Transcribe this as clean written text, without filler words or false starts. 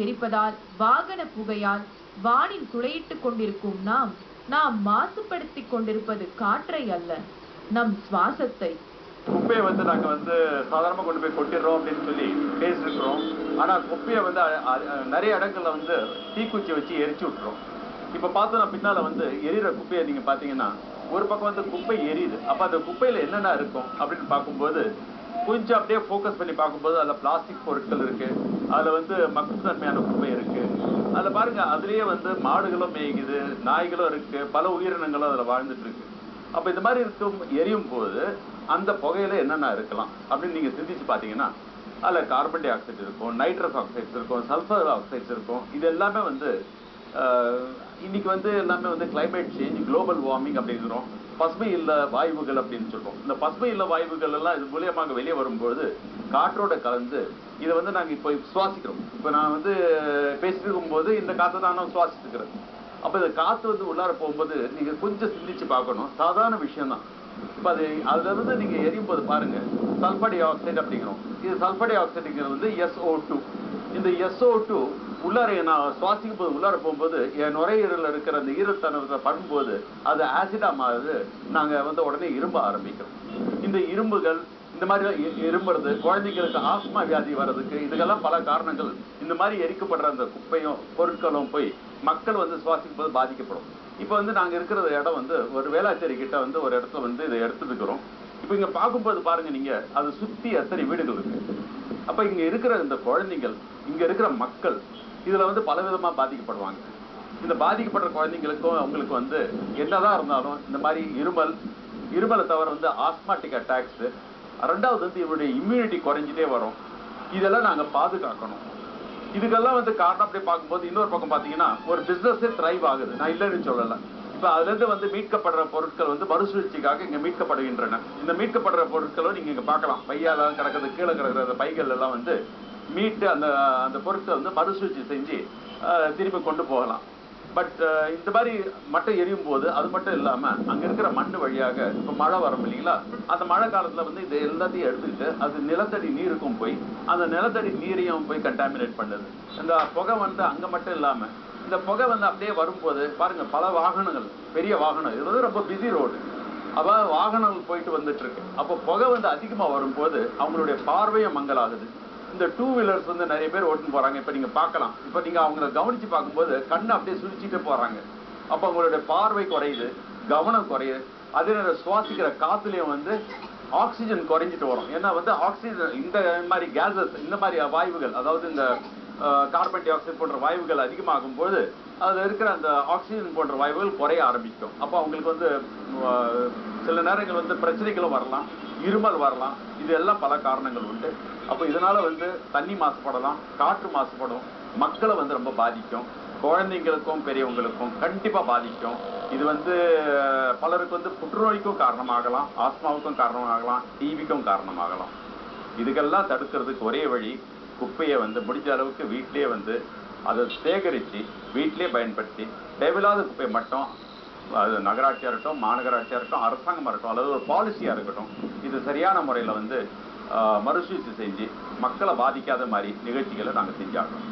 எரிப்பதால் வாகன புகையால் வானில் துளையிட்டுக் கொண்டிருக்கும் நாம் மாசுபடுத்திக் கொண்டிருப்பது காற்றை அல்ல, நம் சுவாசத்தை. குப்பையை நாங்க சாதாரணமா கொண்டு போய் கொட்டிடுறோம் அப்படின்னு சொல்லி பேசிருக்கிறோம். ஆனா குப்பையை நிறைய இடங்கள்ல தீக்குச்சி வச்சு எரிச்சு விட்டுறோம். இப்ப பார்த்தோம்னா பின்னால எரியிற குப்பையை நீங்க பாத்தீங்கன்னா ஒரு பக்கம் குப்பை எரியுது. அப்ப அந்த குப்பையில என்னென்ன இருக்கும் அப்படின்னு பார்க்கும்போது கொஞ்சம் அப்படியே ஃபோக்கஸ் பண்ணி பார்க்கும்போது அதுல பிளாஸ்டிக் பொருட்கள் இருக்கு, அதுல மக்கும் தன்மையான குப்பை இருக்கு. அதுல பாருங்க, அதுலயே மாடுகளும் மேய்க்குது, நாய்களும் இருக்கு, பல உயிரினங்களும் அதுல வாழ்ந்துட்டு இருக்கு. அப்ப இந்த மாதிரி எரியும் போது அந்த புகையில என்னென்ன இருக்கலாம் அப்படின்னு நீங்க சிந்திச்சு பாத்தீங்கன்னா அதுல கார்பன் டை ஆக்சைடு இருக்கும், நைட்ரஸ் ஆக்சைட்ஸ் இருக்கும், சல்ஃபர் ஆக்சைட்ஸ் இருக்கும். இது எல்லாமே இன்னைக்கு எல்லாமே கிளைமேட் சேஞ்ச், குளோபல் வார்மிங் அப்படிங்கிறோம். பசுமை இல்ல வாயுகள் அப்படின்னு சொல்றோம். இந்த பசுமை இல்ல வாயுகள் எல்லாம் இது மூலியமாக வெளியே வரும்போது காற்றோட கலந்து இதை நாங்க இப்போ சுவாசிக்கிறோம். இப்ப நான் பேசிட்டு இருக்கும்போது இந்த காற்றை தான் நான் சுவாசிட்டு இருக்கிறேன். அப்ப இந்த காத்து உள்ளார போகும்போது நீங்க கொஞ்சம் சிந்திச்சு பார்க்கணும். சாதாரண விஷயம் தான். இப்ப அதுல நீங்க எரியும் போது பாருங்க, சல்பர் டை ஆக்சைடு அப்படிங்கிறோம். இது சல்பர் டை ஆக்சைடுங்கிறது SO2. இந்த SO2 உள்ளார நான் சுவாசிக்கும் போது உள்ளார போகும்போது என் நுரையீரல இருக்கிற அந்த ஈரத்தனத்தை படும்போது அது ஆசிடா மாறுது. நாங்க உடனே இரும்ப ஆரம்பிக்கிறோம். இந்த இரும்புகள் இந்த மாதிரி இரும்புறது, குழந்தைங்களுக்கு ஆஸ்மா வியாதி வர்றதுக்கு இதுக்கெல்லாம் பல காரணங்கள். இந்த மாதிரி எரிக்கப்படுற அந்த குப்பையும் பொருட்களும் போய் மக்கள் சுவாசிக்கும் போது பாதிக்கப்படும். இப்ப நாங்க இருக்கிற இடம் ஒரு வேளாச்சேரி கிட்ட ஒரு இடத்துல இதை எடுத்துக்கிறோம். இப்ப இங்க பார்க்கும்போது பாருங்க, நீங்க அது சுத்தி எத்தனை வீடுகள் இருக்கு. அப்ப இங்க இருக்கிற இந்த குழந்தைகள், இங்க இருக்கிற மக்கள் இதுல பலவிதமா பாதிக்கப்படுவாங்க. இந்த பாதிக்கப்படுற குழந்தைங்களுக்கும் அவங்களுக்கு என்னதான் இருந்தாலும் இந்த மாதிரி இருமலை தவிர ஆஸ்மாட்டிக் அட்டாக்ஸ், ரெண்டாவது இவருடைய இம்யூனிட்டி குறைஞ்சிட்டே வரும். இதெல்லாம் நாங்க பாதுகாக்கணும். இதுக்கெல்லாம் காரணம் அப்படி பார்க்கும்போது இன்னொரு பக்கம் பாத்தீங்கன்னா ஒரு பிசினஸே த்ரைவ் ஆகுது. நான் இல்லைன்னு சொல்லல. இப்ப அதுல இருந்து மீட்கப்படுற பொருட்கள் மறுசுழற்சிக்காக இங்க மீட்கப்படுகின்றன. இந்த மீட்கப்படுற பொருட்களும் நீங்க இங்க பார்க்கலாம். பையால கிடக்குது, கீழே கிடக்குற அந்த பைகள் எல்லாம் மீட்டு அந்த பொருட்களை மறுசுழற்சி செஞ்சு திரும்பி கொண்டு போகலாம். பட் இந்த மாதிரி மட்டும் எரியும் போது அது மட்டும் இல்லாம அங்க இருக்கிற மண் வழியாக இப்ப மழை வரும் இல்லைங்களா, அந்த மழை காலத்துல இது எல்லாத்தையும் எடுத்துக்கிட்டு அது நிலத்தடி நீருக்கும் போய் அந்த நிலத்தடி நீரையும் போய் கண்டாமினேட் பண்ணுது. இந்த புகை அங்க மட்டும் இல்லாம இந்த புகை அப்படியே வரும்போது பாருங்க, பல வாகனங்கள், பெரிய வாகனம், இது ரொம்ப பிஸி ரோடு. அப்ப வாகனங்கள் போயிட்டு வந்துட்டு இருக்கு. அப்போ புகை அதிகமா வரும்போது அவங்களுடைய பார்வையும் மங்கலாகுது. இந்த டூ வீலர்ஸ் நிறைய பேர் ஓட்டுன்னு போறாங்க. இப்ப நீங்க பார்க்கலாம். இப்ப நீங்க அவங்களை கவனிச்சு பார்க்கும்போது கண்ணை அப்படியே சுழிச்சிட்டு போறாங்க. அப்ப அவங்களுடைய பார்வை குறையுது, கவனம் குறையுது. அதே நேரம் சுவாசிக்கிற காத்துலயும் ஆக்சிஜன் குறைஞ்சிட்டு வரும். ஏன்னா ஆக்சிஜன் இந்த மாதிரி கேசஸ், இந்த மாதிரி வாயுகள், அதாவது இந்த கார்பன் டை ஆக்சைடு போன்ற வாயுகள் அதிகமாகும் போது அதுல இருக்கிற அந்த ஆக்சிஜன் போன்ற வாயுகள் குறைய ஆரம்பிக்கும். அப்போ அவங்களுக்கு சில நேரங்கள் பிரச்சனைகளும் வரலாம், இருமல் வரலாம். இது எல்லாம் பல காரணங்கள் உண்டு. அப்போ இதனால தண்ணி மாசுபடலாம், காற்று மாசுபடும், மக்களை ரொம்ப பாதிக்கும். குழந்தைங்களுக்கும் பெரியவங்களுக்கும் கண்டிப்பா பாதிக்கும். இது பலருக்கு புற்றுநோய்க்கும் காரணமாகலாம், ஆஸ்மாவுக்கும் காரணமாகலாம், டிவிக்கும் காரணமாகலாம். இதுக்கெல்லாம் தடுக்கிறதுக்கு ஒரே வழி, குப்பையை முடிஞ்ச அளவுக்கு வீட்டிலேயே அதை சேகரித்து வீட்டிலே பயன்படுத்தி, தேவையில்லாத குப்பையை மட்டும், அது நகராட்சியா இருக்கட்டும், மாநகராட்சியா இருக்கட்டும், அரசாங்கமா இருக்கட்டும், அல்லது ஒரு பாலிசியா இருக்கட்டும், இது சரியான முறையில் மறுசுழற்சி செஞ்சு மக்களை பாதிக்காத மாதிரி நிகழ்ச்சிகளை நாங்கள் செஞ்சாகணும்.